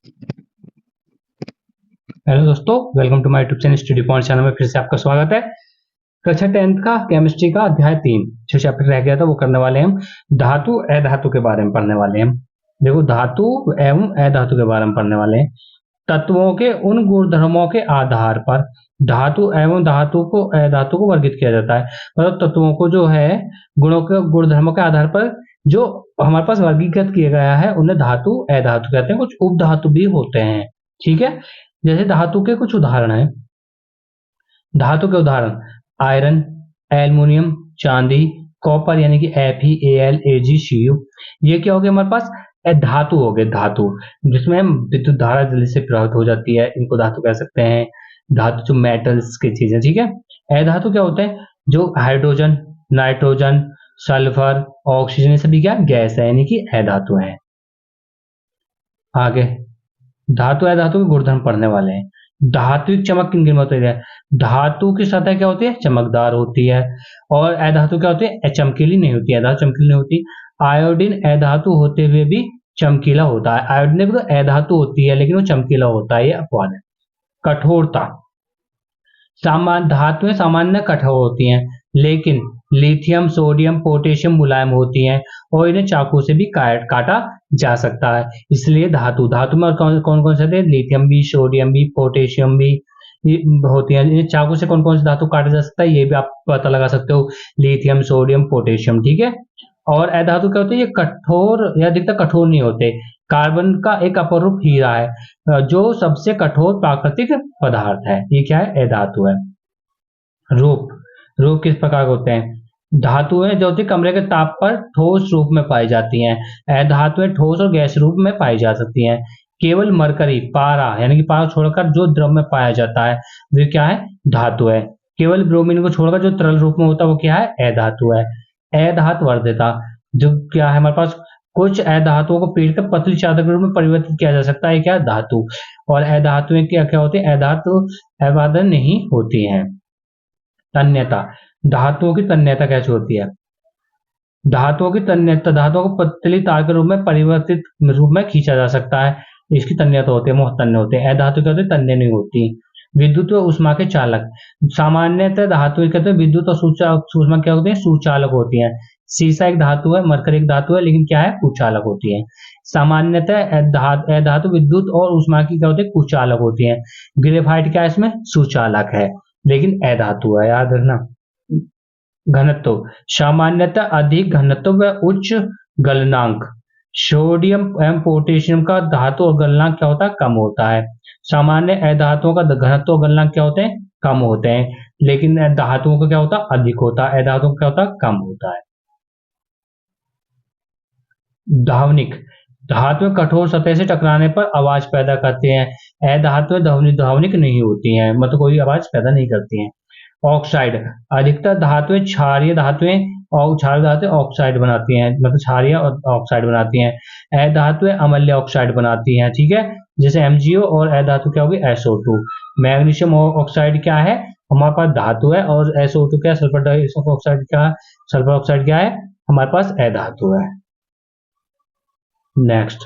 Hello दोस्तों, welcome to my YouTube channel study point channel में फिर से आपका स्वागत है। कक्षा 10th का केमिस्ट्री का अध्याय 3 जो चैप्टर रह गया था वो करने वाले हैं हम। धातु अधातु के बारे में पढ़ने वाले हैं हम। देखो, धातु एवं अधातु के बारे में पढ़ने वाले हैं। तत्वों के उन गुणधर्मों के आधार पर धातु एवं धातु को अधातु को वर्गीकृत किया जाता है। मतलब तत्वों को जो है गुणों के गुणधर्मों के आधार पर जो हमारे पास वर्गीकृत किया गया है उन्हें धातु अधातु कहते हैं। कुछ उपधातु भी होते हैं, ठीक है। जैसे धातु के कुछ उदाहरण हैं। धातु के उदाहरण आयरन, एल्युमिनियम, चांदी, कॉपर यानी कि FeAlAgCu। ये क्या हो गया हमारे पास? धातु हो गए। धातु जिसमें हम विद्युत धारा जल्दी से प्रभावित हो जाती है, इनको धातु कह सकते हैं। धातु जो मेटल्स की चीजें, ठीक है। अधातु क्या होते हैं? जो हाइड्रोजन, नाइट्रोजन, सल्फर, ऑक्सीजन, ये सभी क्या गैस है, यानी कि अधातु है। आगे धातु अधातु के गुणधर्म पढ़ने वाले हैं। धात्विक चमक किन किन में होती है? धातु की सतह क्या होती है? चमकदार होती है। और अधातु क्या होती है? चमकीली नहीं होती है। अधातु चमकीली नहीं होती। आयोडीन अधातु होते हुए भी चमकीला होता है। आयोडीन तो अधातु होती है लेकिन वो चमकीला होता है, ये अपवाद है। कठोरता, सामान्य धातुएं सामान्य कठोर होती हैं, लेकिन लिथियम, सोडियम, पोटेशियम मुलायम होती हैं और इन्हें चाकू से भी काटा जा सकता है। इसलिए धातु धातु में कौन कौन से थे? लिथियम भी, सोडियम भी, पोटेशियम भी होती है। इन्हें चाकू से कौन कौन से धातु काटा जा सकता है, ये भी आप पता लगा सकते हो। लिथियम, सोडियम, पोटेशियम, ठीक है। और अधातु क्या होते हैं? ये कठोर या अधिकतर कठोर नहीं होते। कार्बन का एक अपरूप हीरा है जो सबसे कठोर प्राकृतिक पदार्थ है। ये क्या है? अधातु है। रूप रूप किस प्रकार के होते हैं? धातुएं जो होती है कमरे के ताप पर ठोस रूप में पाई जाती हैं। अधातुएं ठोस और गैस रूप में पाई जा सकती हैं। केवल मरकरी, पारा यानी कि पारा छोड़कर जो द्रव में पाया जाता है वे क्या है? धातु है। केवल ब्रोमीन को छोड़कर जो तरल रूप में होता है वो क्या है? अधातु है। अधातु वर्ध्यता जो क्या है हमारे पास? कुछ अधातुओं को पीटकर पतली चादर के रूप में परिवर्तित किया जा सकता है, क्या? धातु। और अधातुएं क्या क्या होती है? अधातु अबादन नहीं होती हैं। तन्यता, धातुओं की तन्यता कैसे होती है? धातुओं की तन्यता, धातुओं को पतली तार के रूप में परिवर्तित रूप में खींचा जा सकता है, इसकी तन्यता होती है। मोह तन्य होते हैं। अधातु क्या होते हैं? तन्य नहीं होती। विद्युत व ऊष्मा के चालक, सामान्यतः धातु कहते हैं विद्युत और ऊष्मा क्या होते हैं? सुचालक होती है। सीसा एक धातु है, मरकरी एक धातु है, लेकिन क्या है? कुचालक होती है। सामान्यतः अधातु विद्युत और ऊष्मा की क्या होती है? कुचालक होती है। ग्रेफाइट क्या है? इसमें सुचालक है लेकिन अधातु है, याद रखना। घनत्व, सामान्यतः अधिक घनत्व व उच्च गलनांक। सोडियम एवं पोटेशियम का धातु और गलनांक क्या होता है? कम होता है। सामान्य अधातुओं का घनत्व और गलनांक क्या होते हैं? कम होते हैं, लेकिन धातुओं का क्या होता है? अधिक होता है। अधातुओं का क्या होता है? कम होता है। ध्वनिक, धातुएं कठोर सतह से टकराने पर आवाज पैदा करते हैं। अधातुएं ध्वनिक नहीं होती हैं, मतलब कोई आवाज पैदा नहीं करती हैं। ऑक्साइड, अधिकतर धातुएं क्षारीय धातुएं और क्षारीय धातुएं ऑक्साइड बनाती हैं, मतलब क्षारीय और ऑक्साइड बनाती हैं। अधातुएं अम्लीय ऑक्साइड बनाती हैं, ठीक है। जैसे MgO और अधातु क्या होगी? SO2। मैग्नीशियम ऑक्साइड क्या है? हमारे पास धातु है। और SO2 क्या है? सल्फर डाइऑक्साइड क्या है? सल्फर ऑक्साइड क्या है? हमारे पास अधातु है। नेक्स्ट,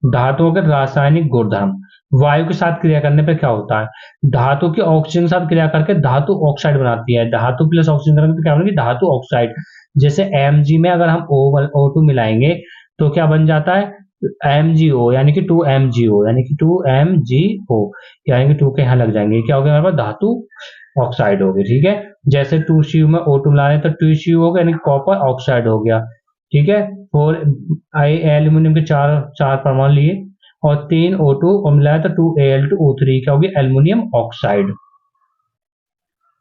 धातुओं के रासायनिक गुणधर्म। वायु के साथ क्रिया करने पर क्या होता है? धातु की ऑक्सीजन के साथ क्रिया करके धातु ऑक्साइड बनाती है। धातु प्लस ऑक्सीजन करने पर क्या बनेगी? धातु ऑक्साइड। जैसे Mg में अगर हम O2 मिलाएंगे तो क्या बन जाता है? MgO यानी कि 2MgO यानी कि 2MgO यानी कि 2 के यहाँ लग जाएंगे, क्या हो गया हमारे पास? धातु ऑक्साइड हो गई, ठीक है। जैसे 2Cu में O2 मिला रहे हैं तो 2Cu हो गया यानी कॉपर ऑक्साइड हो गया, ठीक है। 4 एल्यूमिनियम के चार परमाणु लिए और 3 O2 और मिलाया तो 2Al2O3 क्या होगी? Aluminium oxide.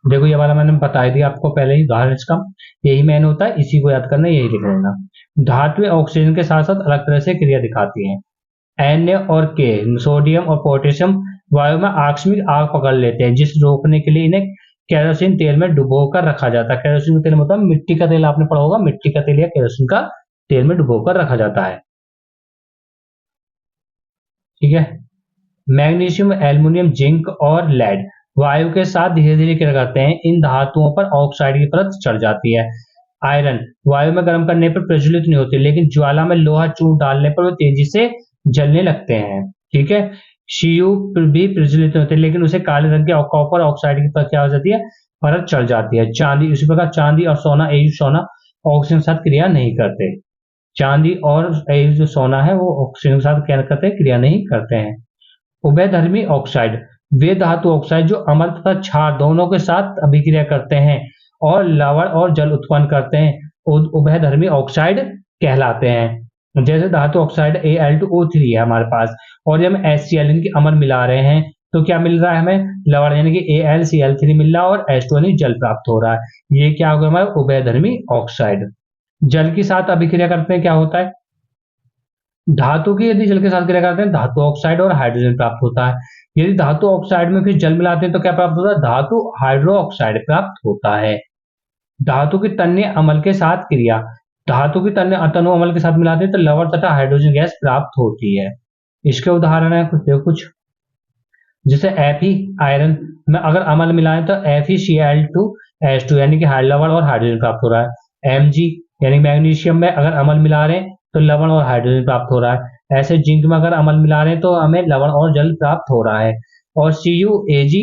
देखो ये वाला मैंने बता ही दिया आपको पहले ही, उदाहरण इसका यही मेन होता है, इसी को याद करना, यही लिख लेना। धातुएं ऑक्सीजन के साथ साथ अलग तरह से क्रिया दिखाती हैं। Na और K, सोडियम और पोटेशियम वायु में आकस्मिक आग पकड़ लेते हैं, जिस रोकने के लिए इन्हें केरोसिन तेल में डुबो कर रखा जाता है। केरोसिन का तेल मतलब मिट्टी का तेल, आपने पढ़ा होगा, मिट्टी का तेल या केरोसिन का तेल में डुबो कर रखा जाता है, ठीक है। मैग्नीशियम, एल्युमिनियम, जिंक और लेड वायु के साथ धीरे धीरे क्या करते हैं? इन धातुओं पर ऑक्साइड की परत चढ़ जाती है। आयरन वायु में गर्म करने पर प्रज्वलित नहीं होते, लेकिन ज्वाला में लोहा चूर डालने पर वे तेजी से जलने लगते हैं। ठीक है। Cu भी प्रज्वलित होते हैं, लेकिन उसे काले रंग के कॉपर ऑक्साइड की क्या हो जाती है, परत चढ़ जाती है। चांदी, इसी प्रकार चांदी और सोना, Au सोना ऑक्सीजन के साथ क्रिया नहीं करते। चांदी और Au जो सोना है वो ऑक्सीजन के साथ क्या करते हैं, क्रिया नहीं करते हैं। उभयधर्मी ऑक्साइड, वे धातु ऑक्साइड जो अम्ल तथा क्षार दोनों के साथ अभिक्रिया करते हैं और लवण और जल उत्पन्न करते हैं, उभयधर्मी ऑक्साइड कहलाते हैं। जैसे धातु ऑक्साइड Al2O3 है हमारे पास, और जब हम HCl इनकी अम्ल मिला रहे हैं तो क्या मिल रहा है हमें, लवण यानी कि AlCl3 मिल रहा है और H2 यानी जल प्राप्त हो रहा है। ये क्या होगा हमारा उभयधर्मी ऑक्साइड। जल के साथ अभिक्रिया करते हैं क्या होता है, धातु की यदि जल के साथ क्रिया करते हैं धातु ऑक्साइड और हाइड्रोजन प्राप्त होता है। यदि धातु ऑक्साइड में फिर जल मिलाते हैं तो क्या प्राप्त होता है, धातु हाइड्रो ऑक्साइड प्राप्त होता है। धातु की तन्य अम्ल के साथ क्रिया, धातु की तन्य तनु अम्ल के साथ मिलाते हैं तो लवण तथा हाइड्रोजन गैस प्राप्त होती है। इसके उदाहरण है कुछ, जैसे Fe आयरन में अगर अम्ल मिलाएं तो FeCl2H2 यानी कि लवण और हाइड्रोजन प्राप्त हो रहा है। Mg यानी मैग्नीशियम में अगर अम्ल मिला रहे हैं तो लवण और हाइड्रोजन प्राप्त हो रहा है। ऐसे जिंक में अगर अम्ल मिला रहे हैं तो हमें लवण और जल प्राप्त हो रहा है। और Cu, Ag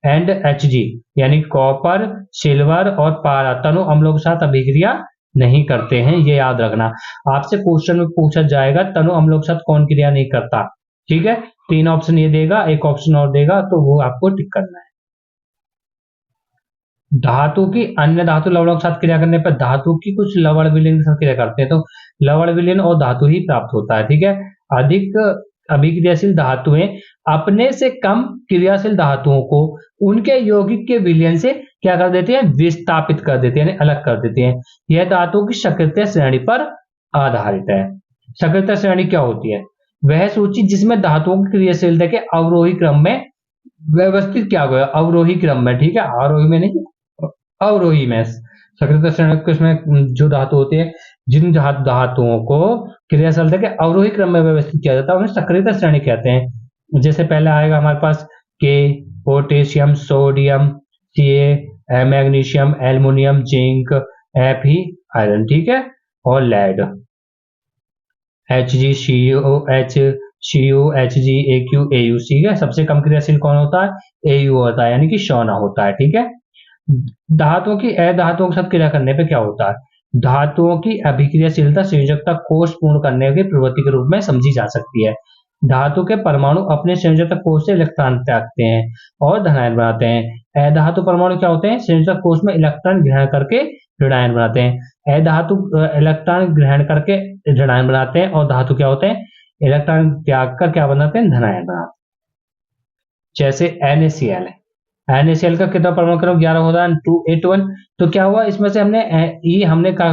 एंड Hg यानी कॉपर, सिल्वर और पारा तनु अम्लों के साथ अभिक्रिया नहीं करते हैं, ये याद रखना। आपसे क्वेश्चन में पूछा जाएगा तनु अम्लों के साथ कौन क्रिया नहीं करता, ठीक है। 3 ऑप्शन ये देगा, एक ऑप्शन और देगा, तो वो आपको टिक करना है। धातु की अन्य धातु लवणों के साथ क्रिया करने पर धातु की कुछ लवण विलीन के साथ क्रिया करते हैं तो लवण विलीन और धातु ही प्राप्त होता है, ठीक है। अधिक अभिक्रियाशील धातुएं अपने से कम क्रियाशील धातुओं को उनके यौगिक के विलयन से क्या कर देती है, विस्थापित कर देती है, यानी अलग कर देती है। यह धातुओं की सक्रिय श्रेणी पर आधारित है। सक्रिय श्रेणी क्या होती है, वह सूची जिसमें धातुओं की क्रियाशीलता के अवरोही क्रम में व्यवस्थित किया गया, अवरोही क्रम में, ठीक है, आरोही में नहीं, अवरोही में। सक्रिय श्रेणी में जो धातु होते हैं, जिन धातुओं को क्रियाशीलता के अवरोही क्रम में व्यवस्थित किया जाता है उन्हें सक्रिय श्रेणी कहते हैं। जैसे पहले आएगा हमारे पास के, potassium, sodium, Ca, magnesium, aluminium, zinc, Fe iron, ठीक है, और lead, Hg, Cu, Hg, Aq, Au, ठीक है। सबसे कम क्रियाशील कौन होता है, Au होता है, यानी कि सोना होता है, ठीक है। धातुओं की अधातुओं के साथ क्रिया करने पे क्या होता है, धातुओं की अभिक्रियाशीलता संयोजकता कोष पूर्ण करने की प्रवृत्ति के रूप में समझी जा सकती है। धातु के परमाणु अपने संयोजकता कोष से इलेक्ट्रॉन त्यागते हैं और धनायन बनाते हैं। अधातु परमाणु क्या होते हैं, संयोजकता कोष में इलेक्ट्रॉन ग्रहण करके ऋणायन बनाते हैं। अधातु इलेक्ट्रॉन ग्रहण करके ऋणायन बनाते हैं और धातु क्या होते हैं, इलेक्ट्रॉन त्याग कर क्या बनाते हैं, धनायन बनाते हैं। जैसे NaCl है, NaCl का कितना परमाणु क्रम 11 होता है, 281। तो क्या हुआ, इसमें से हमने E हमने क्या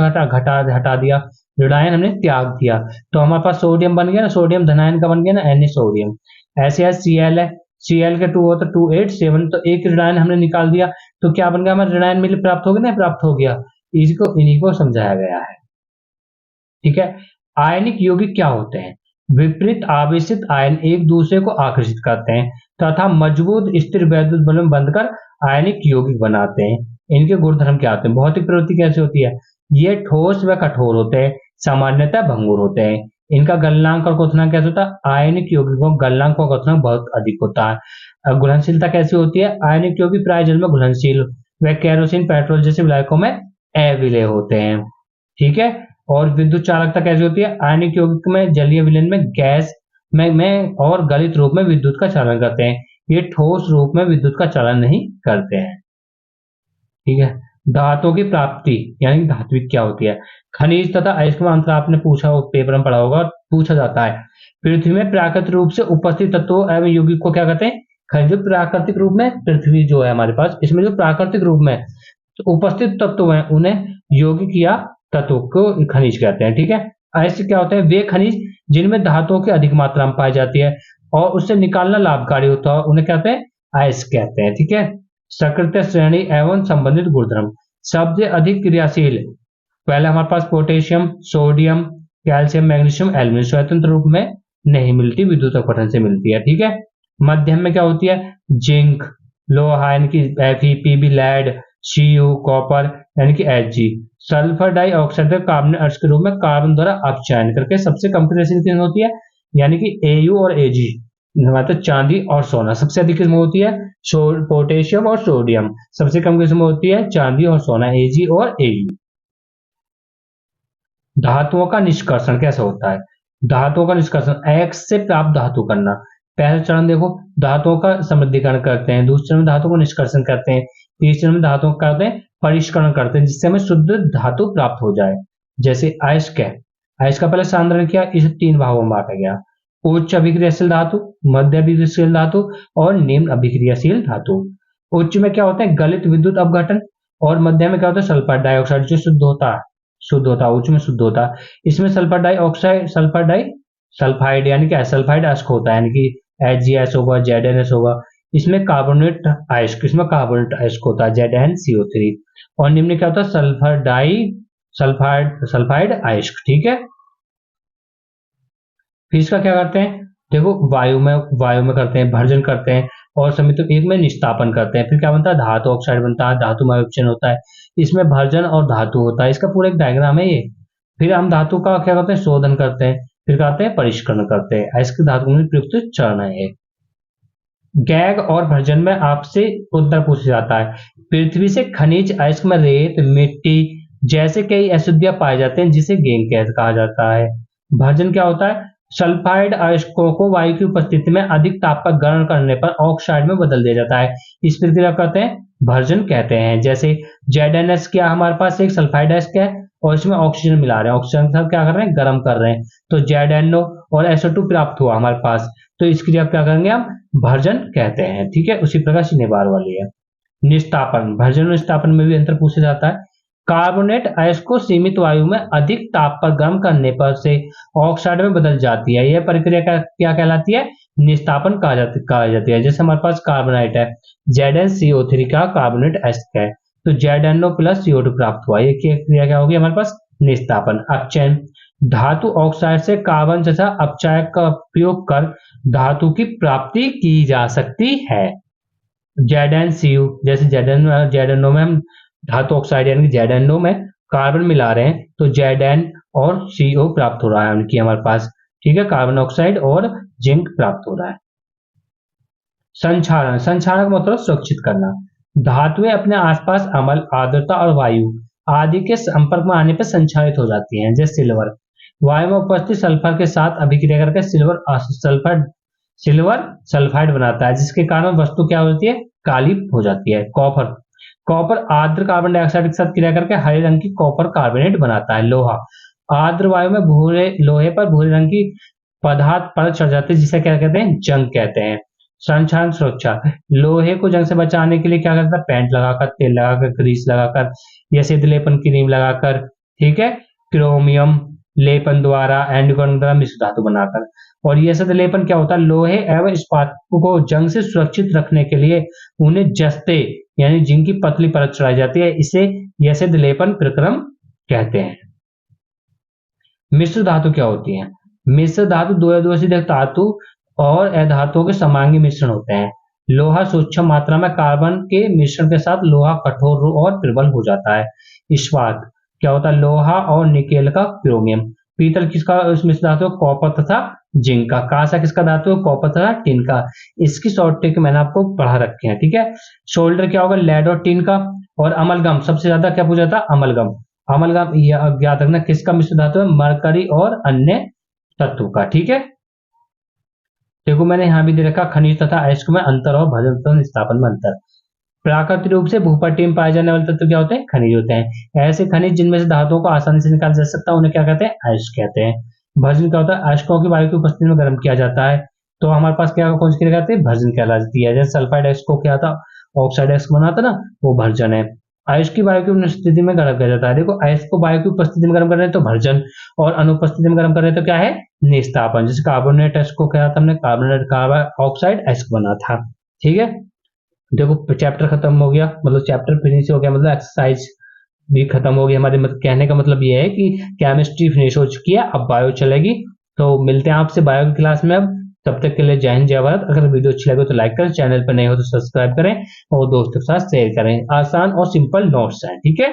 हटा दिया, ऋणायन हमने त्याग दिया, तो हमारे पास सोडियम बन गया ना, सोडियम धनायन का बन गया ना, Na सोडियम। ऐसे Cl है, Cl के 2 होता है 287, तो एक ऋणायन हमने निकाल दिया, तो क्या बन गया हमारा ऋणायन मिल प्राप्त हो गया ना, प्राप्त हो गया। इसको इन्हीं को समझाया गया है, ठीक है। आयनिक यौगिक क्या होते हैं, विपरीत आवेशित आयन एक दूसरे को आकर्षित करते हैं तथा मजबूत स्थिर वैद्युत बल में बंधकर आयनिक यौगिक बनाते हैं। इनके गुणधर्म क्या होते हैं, भौतिक प्रवृत्ति कैसे होती है, ये ठोस व कठोर होते हैं, सामान्यतः भंगुर होते हैं। इनका गलनांक और क्वथनांक कैसे होता है, आयनिक यौगिकों का गलनांक और क्वथनांक बहुत अधिक होता है। घुलनशीलता कैसी होती है, आयनिक यौगिक प्राय जल में घुलनशील व केरोसिन, पेट्रोल जैसे विलायकों में अविलेय होते हैं, ठीक है। और विद्युत चालकता कैसी होती है, आयनिक यौगिक में जलीय विलयन में गैस में और गलित रूप में विद्युत का चालन करते हैं, ये ठोस रूप में विद्युत का चालन नहीं करते हैं, ठीक है। धातुओं की प्राप्ति यानी धात्विक क्या होती है, खनिज तथा अयस्क अंतर आपने पूछा, पेपर में पढ़ा होगा, पूछा जाता है। पृथ्वी में प्राकृतिक रूप से उपस्थित तत्वों एवं यौगिक को क्या कहते हैं, खनिज। प्राकृतिक रूप में पृथ्वी जो है हमारे पास, इसमें जो प्राकृतिक रूप में उपस्थित तत्व हैं उन्हें यौगिक या तत्व को खनिज कहते हैं, ठीक है। अयस्क क्या होते हैं, वे खनिज जिनमें धातुओं की अधिक मात्रा में पाई जाती है और उससे निकालना लाभकारी होता है, उन्हें कहते हैं अयस्क कहते हैं, ठीक है। सक्रिय श्रेणी एवं संबंधित गुणधर्म, सबसे अधिक क्रियाशील पहले हमारे पास potassium, sodium, calcium, magnesium, aluminium स्वतंत्र रूप में नहीं मिलती, विद्युत अपघटन से मिलती है, ठीक है। मध्यम में क्या होती है, जिंक, लोहा यानी कि Fe, Pb, lead, Cu, copper यानी कि Hg, सल्फर डाइऑक्साइड का कार्बन अर्थ के रूप में कार्बन द्वारा अपचयन करके सबसे कम क्रियाशील किरण होती है, यानी कि Au और Ag। मतलब चांदी और सोना। सबसे अधिक किसमें होती है पोटेशियम और सोडियम। सबसे कम किसमें होती है चांदी और सोना, एजी और एयू। धातुओं का निष्कर्षण कैसे होता है? धातुओं का निष्कर्षण एक्स से प्राप्त धातु करना। पहला चरण देखो, धातुओं का समृद्धिकरण करते हैं, दूसरे चरण में धातु को निष्कर्षण करते हैं, तीसरे चरण में धातुओं का करते हैं परिष्करण करते हैं, जिससे हमें शुद्ध धातु प्राप्त हो जाए। जैसे अयस्क है, अयस्क का पहले सांद्रण किया, इसे 3 भागों में बांटा गया, उच्च अभिक्रियाशील धातु, मध्य अभिक्रियाशील धातु और निम्न अभिक्रियाशील धातु। उच्च में क्या होता है गलित विद्युत अपघटन, और मध्य में क्या होता है सल्फर डाइऑक्साइड जो शुद्ध होता है, उच्च में शुद्ध होता है। इसमें सल्फर डाइऑक्साइड सल्फाइड यानी कि सल्फाइड अयस्क होता है, यानी कि HgS होगा, ZnS होगा। इसमें कार्बोनेट अयस्क, इसमें कार्बोनेट अयस्क होता है ZnCO3। और निम्न क्या होता है सल्फाइड अयस्क। ठीक है, फिर इसका क्या करते हैं देखो, वायु में करते हैं, भर्जन करते हैं, और समिति एक में निस्तापन करते हैं। फिर क्या बनता है धातु ऑक्साइड बनता है, धातु में विपचन होता है, इसमें भर्जन और धातु होता है। इसका पूरा एक डायग्राम है ये। फिर हम धातु का क्या करते हैं शोधन करते हैं, फिर करते हैं परिष्करण करते हैं। ऐसे धातु में प्रयुक्त चरण है। गैग और भर्जन में आपसे उत्तर पूछा जाता है। पृथ्वी से खनिज अयस्क में रेत, मिट्टी जैसे कई अशुद्धियां पाए जाते हैं, जिसे गैंग कहा जाता है। भर्जन क्या होता है सल्फाइड अयस्कों को वायु की उपस्थिति में अधिक ताप पर ग्रहण करने पर ऑक्साइड में बदल दिया जाता है। इस प्रक्रिया कहते हैं भर्जन कहते हैं। जैसे ZnS क्या हमारे पास एक सल्फाइड अयस्क है, और इसमें ऑक्सीजन मिला रहे हैं, ऑक्सीजन के साथ क्या कर रहे हैं गर्म कर रहे हैं, तो ZnO और SO2 प्राप्त हुआ हमारे पास, तो इस क्रिया क्या करेंगे हम भर्जन कहते हैं। ठीक है, उसी प्रकार से निवार वाली है। निस्तापन, भर्जन और निस्तापन में भी अंतर पूछा जाता है। कार्बोनेट अयस्क को सीमित वायु में अधिक ताप पर गर्म करने पर से ऑक्साइड में बदल जाती है। यह प्रक्रिया क्या कहलाती है निस्तापन कहा जाती है। जैसे हमारे पास कार्बोनाइट है, ZnCO3 का कार्बोनेट अयस्क है, तो ZnO प्लस CO2 प्राप्त हुआ। ये क्रिया क्या होगी हमारे पास निस्तापन। अपचयन, धातु ऑक्साइड से कार्बन तथा अपचायक का उपयोग कर धातु की प्राप्ति की जा सकती है। ZnCu, जैसे ZnO में हम धातु ऑक्साइड यानी ZnO में कार्बन मिला रहे हैं, तो Zn और CO प्राप्त हो रहा है उनकी हमारे पास। ठीक है, कार्बन ऑक्साइड और जिंक प्राप्त हो रहा है। संक्षारण, संक्षारण का मतलब सुरक्षित करना। धातुएं अपने आसपास अम्ल, आर्द्रता और वायु आदि के संपर्क में आने पर संक्षारित हो जाती हैं। जैसे सिल्वर, वायु में उपस्थित सल्फर के साथ अभिक्रिया करके सिल्वर सल्फाइड बनाता है, जिसके कारण वस्तु क्या होती है काली हो जाती है। कॉपर आर्द्र कार्बन डाइऑक्साइड के साथ क्रिया करके हरे रंग की कॉपर कार्बोनेट बनाता है। लोहा, आर्द्र वायु में लोहे पर भूरे रंग की पदार्थ परत चढ़ जाती है, जिसे क्या कहते हैं जंग कहते हैं। संक्षारण सुरक्षा, लोहे को जंग से बचाने के लिए क्या करता है पेंट लगाकर, तेल लगाकर, ग्रीस लगाकर या सिद्ध लेपन क्रीम लगाकर, ठीक है, क्रोमियम लेपन द्वारा, एंडीगोन द्वारा मिश्र धातु बनाकर। और यह सिद्ध लेपन क्या होता है लोहे एवं इस्पात को जंग से सुरक्षित रखने के लिए उन्हें जस्ते यानी जिनकी पतली परत चढ़ाई जाती है, इसे यह सिद्ध लेपन प्रक्रम कहते हैं। मिश्र धातु क्या होती है? मिश्र धातु दो धातु और अधातुओं के समांगी मिश्रण होते हैं। लोहा सूक्ष्म मात्रा में कार्बन के मिश्रण के साथ लोहा कठोर और प्रबल हो जाता है। इस्पात क्या होता है लोहा और निकेल का क्रोमियम। पीतल किसका मिश्र धातु कॉपर तथा जिंक का। कांसा किसका धातु है कॉपर तथा टिन का। इसकी शॉर्ट ट्रिक मैंने आपको पढ़ा रखे हैं, ठीक है। शोल्डर क्या होगा लेड और टिन का। और अमलगम सबसे ज्यादा क्या पूछा था अमलगम याद रखना किसका मिश्र धातु है मरकरी और अन्य तत्व का, ठीक है। देखो मैंने यहाँ भी दे रखा खनिज तथा अयस्क में अंतर और भर्जन तथा निस्तापन में अंतर। प्राकृतिक रूप से भूपट्टी में पाए जाने वाले तत्व क्या होते हैं खनिज होते हैं। ऐसे खनिज जिनमें से धातुओं को आसानी से निकाला जा सकता है उन्हें क्या कहते हैं अयस्क कहते हैं। भर्जन क्या होता है अयस्कों की वायु की उपस्थिति में गर्म किया जाता है, तो हमारे पास क्या कौन सी क्रिया कहते हैं भर्जन कहलाती है। जैसे सल्फाइड अयस्क को क्या था ऑक्साइड अयस्क बनाता ना वो भर्जन है। अयस्क की वायु की उपस्थिति में गर्म किया जाता है। देखो अयस्क को वायु की उपस्थिति में गर्म कर रहे हैं तो भर्जन, और अनुपस्थिति में गर्म कर रहे हैं तो क्या है निस्तापन। जैसे कार्बोनेट अयस्क को क्या था हमने कार्बोनेट ऑक्साइड अयस्क बना था, ठीक है। देखो चैप्टर खत्म हो गया, मतलब चैप्टर फिनिश हो गया, मतलब एक्सरसाइज भी खत्म हो गई हमारे। मतलब कहने का मतलब ये है कि केमिस्ट्री फिनिश हो चुकी है, अब बायो चलेगी। तो मिलते हैं आपसे बायो की क्लास में। अब तब तक के लिए जय हिंद जय भारत। अगर वीडियो अच्छी लगे तो लाइक करें, चैनल पर नए हो तो सब्सक्राइब करें और दोस्तों के साथ शेयर करें। आसान और सिंपल नोट्स हैं, ठीक है।